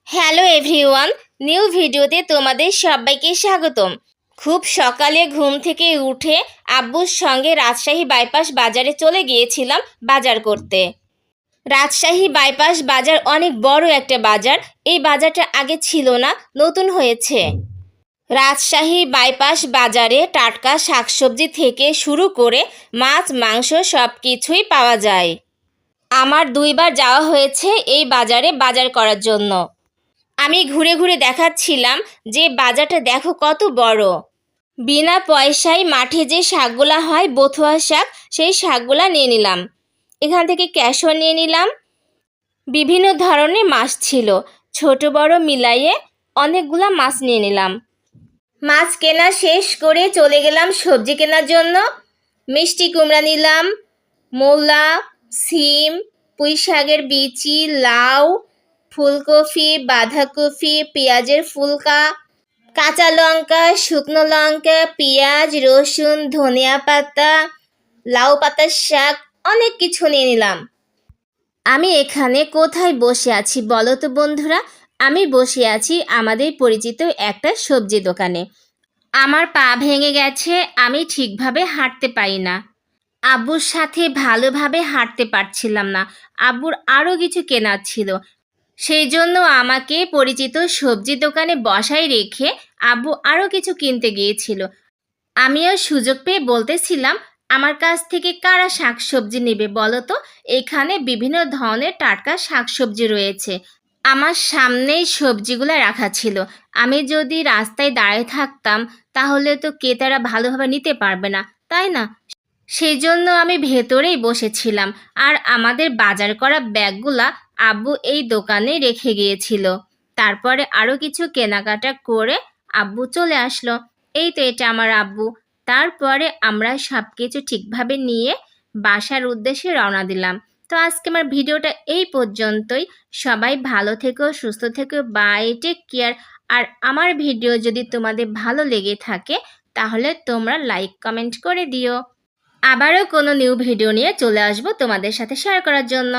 Hello everyone, new ভিডিওতে তোমাদের সবাইকে স্বাগতম। খুব সকালে ঘুম থেকে উঠে আব্বুর সঙ্গে রাজশাহী বাইপাস বাজারে চলে গিয়েছিলাম বাজার করতে। রাজশাহী বাইপাস বাজার অনেক বড় একটা বাজার। এই বাজারটা আগে ছিল না, নতুন হয়েছে। রাজশাহী বাইপাস বাজারে টাটকা শাকসবজি থেকে শুরু করে মাছ মাংস সব কিছুই পাওয়া যায়। আমার 2বার যাওয়া হয়েছে এই বাজারে বাজার করার জন্য। আমি ঘুরে ঘুরে দেখাচ্ছিলাম যে বাজারটা দেখো কত বড়। বিনা পয়সায় মাঠে যে শাকগুলা হয় বথুয়া শাক, সেই শাকগুলা নিয়ে নিলাম। এখান থেকে ক্যাশও নিয়ে নিলাম। বিভিন্ন ধরনের মাছ ছিল, ছোট বড় মিলাইয়ে অনেকগুলা মাছ নিয়ে নিলাম। মাছ কেনা শেষ করে চলে গেলাম সবজি কেনার জন্য। মিষ্টি কুমড়া নিলাম, মূলা, সিম, পুঁই শাকের বিচি, লাউ, ফুলকপি, বাঁধাকপি, পেঁয়াজের ফুলকা, কাঁচা লঙ্কা, শুকনো লঙ্কা, পেঁয়াজ, রসুন, ধনিয়া পাতা, লাউ পাতার শাক, অনেক কিছু নিয়ে নিলাম। আমি এখানে কোথায় বসে আছি বলো তো বন্ধুরা? আমি বসে আছি আমাদের পরিচিত একটা সবজি দোকানে। আমার পা ভেঙে গেছে, আমি ঠিকভাবে হাঁটতে পারি না। আব্বুর সাথে ভালোভাবে হাঁটতে পারছিলাম না। আব্বুর আরও কিছু কেনার ছিল, সেই জন্য আমাকে পরিচিত সবজি দোকানে বসায় রেখে আব্বু আরও কিছু কিনতে গিয়েছিল। আমিও সুযোগ পেয়ে বলতেছিলাম, আমার কাছ থেকে কারা শাকসবজি নেবে বলো তো? এখানে বিভিন্ন ধরনের টাটকা শাকসবজি রয়েছে। আমার সামনেই সবজিগুলো রাখা ছিল। আমি যদি রাস্তায় দাঁড়িয়ে থাকতাম তাহলে তো ক্রেতারা ভালোভাবে নিতে পারবে না, তাই না? সেই জন্য আমি ভেতরেই বসেছিলাম। আর আমাদের বাজার করা ব্যাগগুলা আব্বু এই দোকানে রেখে গিয়েছিল। তারপরে আরও কিছু কেনাকাটা করে আব্বু চলে আসলো। এই তো এটা আমার আব্বু। তারপরে আমরা সব কিছু ঠিকভাবে নিয়ে বাসার উদ্দেশ্যে রওনা দিলাম। তো আজকে আমার ভিডিওটা এই পর্যন্তই। সবাই ভালো থেকো, সুস্থ থেকো, বাই, টেক কেয়ার। আর আমার ভিডিও যদি তোমাদের ভালো লেগে থাকে তাহলে তোমরা লাইক কমেন্ট করে দিও। আবারও কোনো নিউ ভিডিও নিয়ে চলে আসবো তোমাদের সাথে শেয়ার করার জন্য।